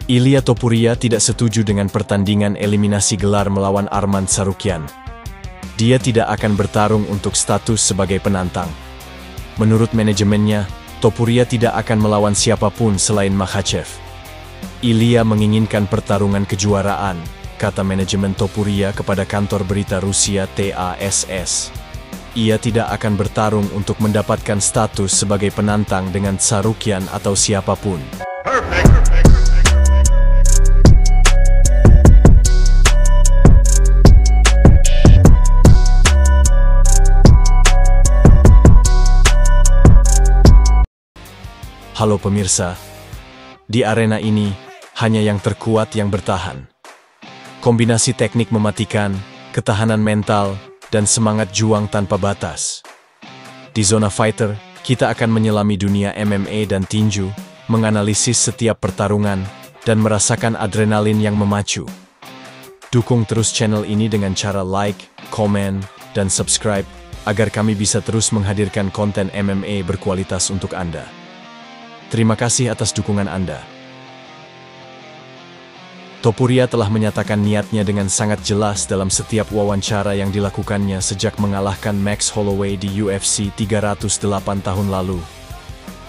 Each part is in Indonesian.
Ilia Topuria tidak setuju dengan pertandingan eliminasi gelar melawan Arman Tsarukyan. Dia tidak akan bertarung untuk status sebagai penantang. Menurut manajemennya, Topuria tidak akan melawan siapapun selain Makhachev. Ilia menginginkan pertarungan kejuaraan, kata manajemen Topuria kepada kantor berita Rusia TASS. Ia tidak akan bertarung untuk mendapatkan status sebagai penantang dengan Tsarukyan atau siapapun. Halo pemirsa, di arena ini hanya yang terkuat yang bertahan. Kombinasi teknik mematikan, ketahanan mental, dan semangat juang tanpa batas. Di Zona Fighter, kita akan menyelami dunia MMA dan tinju, menganalisis setiap pertarungan, dan merasakan adrenalin yang memacu. Dukung terus channel ini dengan cara like, komen, dan subscribe, agar kami bisa terus menghadirkan konten MMA berkualitas untuk Anda. Terima kasih atas dukungan Anda. Topuria telah menyatakan niatnya dengan sangat jelas dalam setiap wawancara yang dilakukannya sejak mengalahkan Max Holloway di UFC 308 tahun lalu.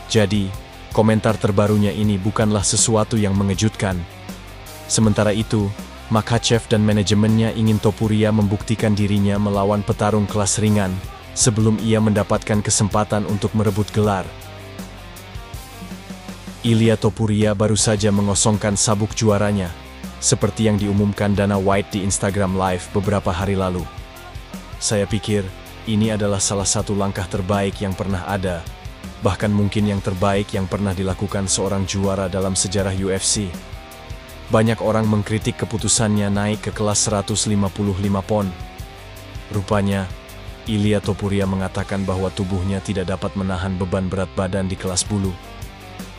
Jadi, komentar terbarunya ini bukanlah sesuatu yang mengejutkan. Sementara itu, Makhachev dan manajemennya ingin Topuria membuktikan dirinya melawan petarung kelas ringan sebelum ia mendapatkan kesempatan untuk merebut gelar. Ilia Topuria baru saja mengosongkan sabuk juaranya, seperti yang diumumkan Dana White di Instagram Live beberapa hari lalu. Saya pikir, ini adalah salah satu langkah terbaik yang pernah ada, bahkan mungkin yang terbaik yang pernah dilakukan seorang juara dalam sejarah UFC. Banyak orang mengkritik keputusannya naik ke kelas 155 pon. Rupanya, Ilia Topuria mengatakan bahwa tubuhnya tidak dapat menahan beban berat badan di kelas bulu.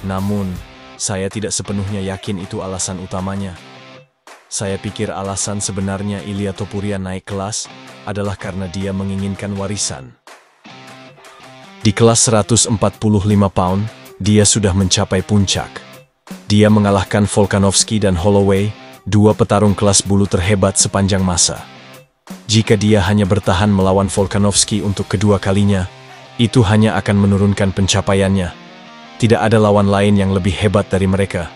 Namun, saya tidak sepenuhnya yakin itu alasan utamanya. Saya pikir alasan sebenarnya Ilia Topuria naik kelas adalah karena dia menginginkan warisan. Di kelas 145 pound, dia sudah mencapai puncak. Dia mengalahkan Volkanovski dan Holloway, dua petarung kelas bulu terhebat sepanjang masa. Jika dia hanya bertahan melawan Volkanovski untuk kedua kalinya, itu hanya akan menurunkan pencapaiannya. Tidak ada lawan lain yang lebih hebat dari mereka.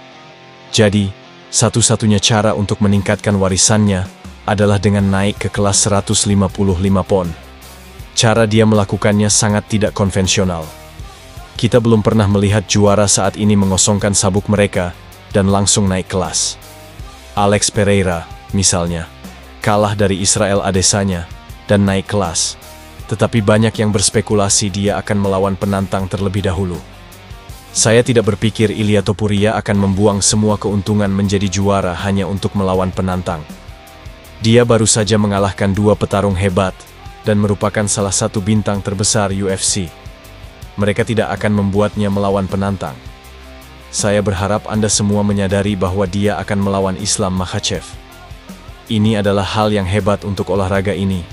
Jadi, satu-satunya cara untuk meningkatkan warisannya adalah dengan naik ke kelas 155 pon. Cara dia melakukannya sangat tidak konvensional. Kita belum pernah melihat juara saat ini mengosongkan sabuk mereka dan langsung naik kelas. Alex Pereira, misalnya, kalah dari Israel Adesanya dan naik kelas. Tetapi banyak yang berspekulasi dia akan melawan penantang terlebih dahulu. Saya tidak berpikir Ilia Topuria akan membuang semua keuntungan menjadi juara hanya untuk melawan penantang. Dia baru saja mengalahkan dua petarung hebat dan merupakan salah satu bintang terbesar UFC. Mereka tidak akan membuatnya melawan penantang. Saya berharap Anda semua menyadari bahwa dia akan melawan Islam Makhachev. Ini adalah hal yang hebat untuk olahraga ini.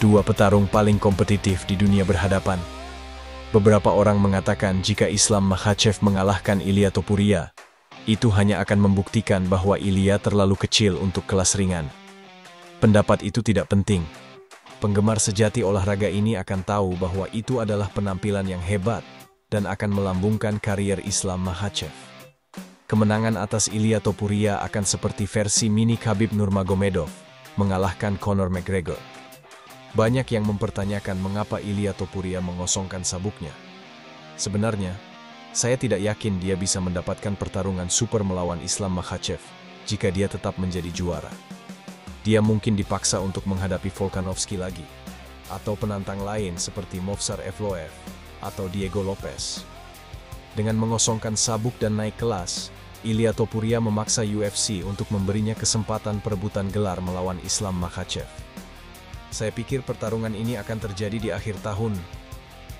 Dua petarung paling kompetitif di dunia berhadapan. Beberapa orang mengatakan jika Islam Makhachev mengalahkan Ilia Topuria, itu hanya akan membuktikan bahwa Ilia terlalu kecil untuk kelas ringan. Pendapat itu tidak penting. Penggemar sejati olahraga ini akan tahu bahwa itu adalah penampilan yang hebat dan akan melambungkan karier Islam Makhachev. Kemenangan atas Ilia Topuria akan seperti versi mini Khabib Nurmagomedov mengalahkan Conor McGregor. Banyak yang mempertanyakan mengapa Ilia Topuria mengosongkan sabuknya. Sebenarnya, saya tidak yakin dia bisa mendapatkan pertarungan super melawan Islam Makhachev jika dia tetap menjadi juara. Dia mungkin dipaksa untuk menghadapi Volkanovski lagi, atau penantang lain seperti Movsar Evloev atau Diego Lopez. Dengan mengosongkan sabuk dan naik kelas, Ilia Topuria memaksa UFC untuk memberinya kesempatan perebutan gelar melawan Islam Makhachev. Saya pikir pertarungan ini akan terjadi di akhir tahun.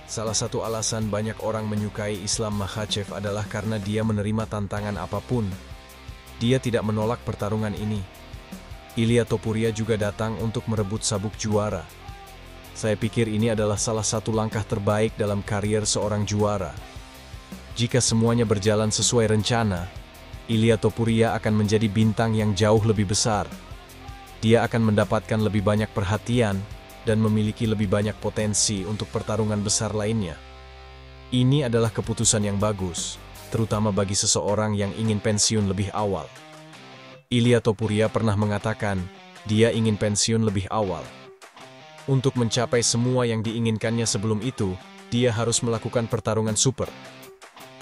Salah satu alasan banyak orang menyukai Islam Makhachev adalah karena dia menerima tantangan apapun. Dia tidak menolak pertarungan ini. Ilia Topuria juga datang untuk merebut sabuk juara. Saya pikir ini adalah salah satu langkah terbaik dalam karier seorang juara. Jika semuanya berjalan sesuai rencana, Ilia Topuria akan menjadi bintang yang jauh lebih besar. Dia akan mendapatkan lebih banyak perhatian dan memiliki lebih banyak potensi untuk pertarungan besar lainnya. Ini adalah keputusan yang bagus, terutama bagi seseorang yang ingin pensiun lebih awal. Ilia Topuria pernah mengatakan, dia ingin pensiun lebih awal. Untuk mencapai semua yang diinginkannya sebelum itu, dia harus melakukan pertarungan super.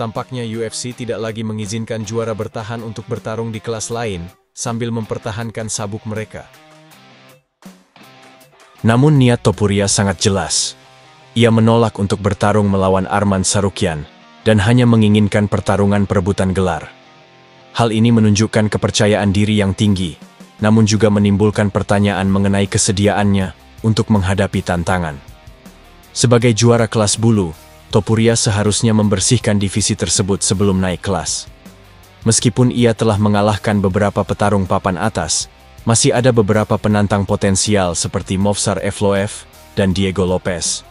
Tampaknya UFC tidak lagi mengizinkan juara bertahan untuk bertarung di kelas lain, sambil mempertahankan sabuk mereka. Namun niat Topuria sangat jelas. Ia menolak untuk bertarung melawan Arman Tsarukyan, dan hanya menginginkan pertarungan perebutan gelar. Hal ini menunjukkan kepercayaan diri yang tinggi, namun juga menimbulkan pertanyaan mengenai kesediaannya untuk menghadapi tantangan. Sebagai juara kelas bulu, Topuria seharusnya membersihkan divisi tersebut sebelum naik kelas. Meskipun ia telah mengalahkan beberapa petarung papan atas, masih ada beberapa penantang potensial seperti Movsar Evloev dan Diego Lopez.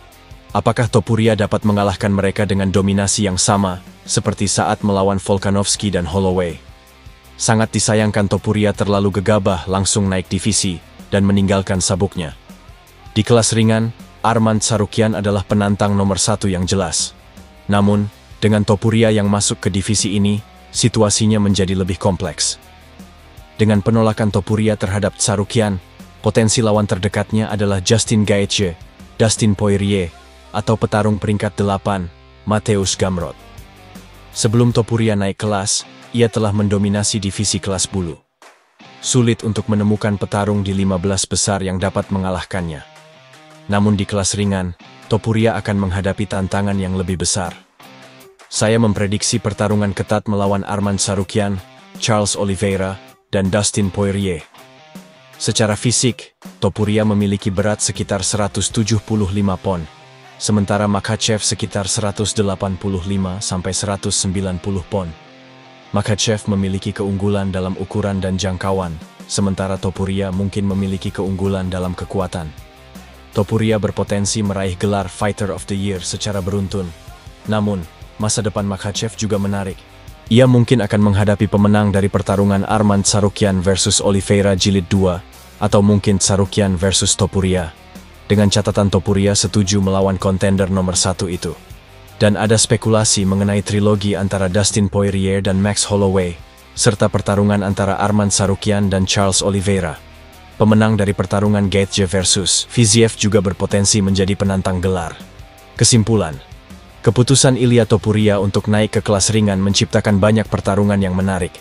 Apakah Topuria dapat mengalahkan mereka dengan dominasi yang sama, seperti saat melawan Volkanovski dan Holloway? Sangat disayangkan Topuria terlalu gegabah langsung naik divisi dan meninggalkan sabuknya. Di kelas ringan, Arman Tsarukyan adalah penantang nomor 1 yang jelas. Namun, dengan Topuria yang masuk ke divisi ini, situasinya menjadi lebih kompleks. Dengan penolakan Topuria terhadap Tsarukyan, potensi lawan terdekatnya adalah Justin Gaethje, Dustin Poirier, atau petarung peringkat 8, Mateusz Gamrot. Sebelum Topuria naik kelas, ia telah mendominasi divisi kelas bulu. Sulit untuk menemukan petarung di 15 besar yang dapat mengalahkannya. Namun di kelas ringan, Topuria akan menghadapi tantangan yang lebih besar. Saya memprediksi pertarungan ketat melawan Arman Tsarukyan, Charles Oliveira, dan Dustin Poirier. Secara fisik, Topuria memiliki berat sekitar 175 pon, sementara Makhachev sekitar 185–190 pon. Makhachev memiliki keunggulan dalam ukuran dan jangkauan, sementara Topuria mungkin memiliki keunggulan dalam kekuatan. Topuria berpotensi meraih gelar Fighter of the Year secara beruntun. Namun, masa depan Makhachev juga menarik. Ia mungkin akan menghadapi pemenang dari pertarungan Arman Tsarukyan versus Oliveira Jilid 2, atau mungkin Tsarukyan versus Topuria. Dengan catatan Topuria setuju melawan kontender nomor 1 itu. Dan ada spekulasi mengenai trilogi antara Dustin Poirier dan Max Holloway, serta pertarungan antara Arman Tsarukyan dan Charles Oliveira. Pemenang dari pertarungan Gaethje versus Fiziev juga berpotensi menjadi penantang gelar. Kesimpulan, keputusan Ilia Topuria untuk naik ke kelas ringan menciptakan banyak pertarungan yang menarik.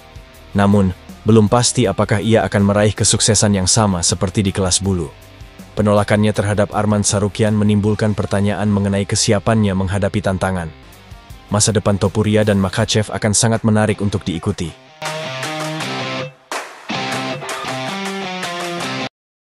Namun, belum pasti apakah ia akan meraih kesuksesan yang sama seperti di kelas bulu. Penolakannya terhadap Arman Tsarukyan menimbulkan pertanyaan mengenai kesiapannya menghadapi tantangan. Masa depan Topuria dan Makhachev akan sangat menarik untuk diikuti.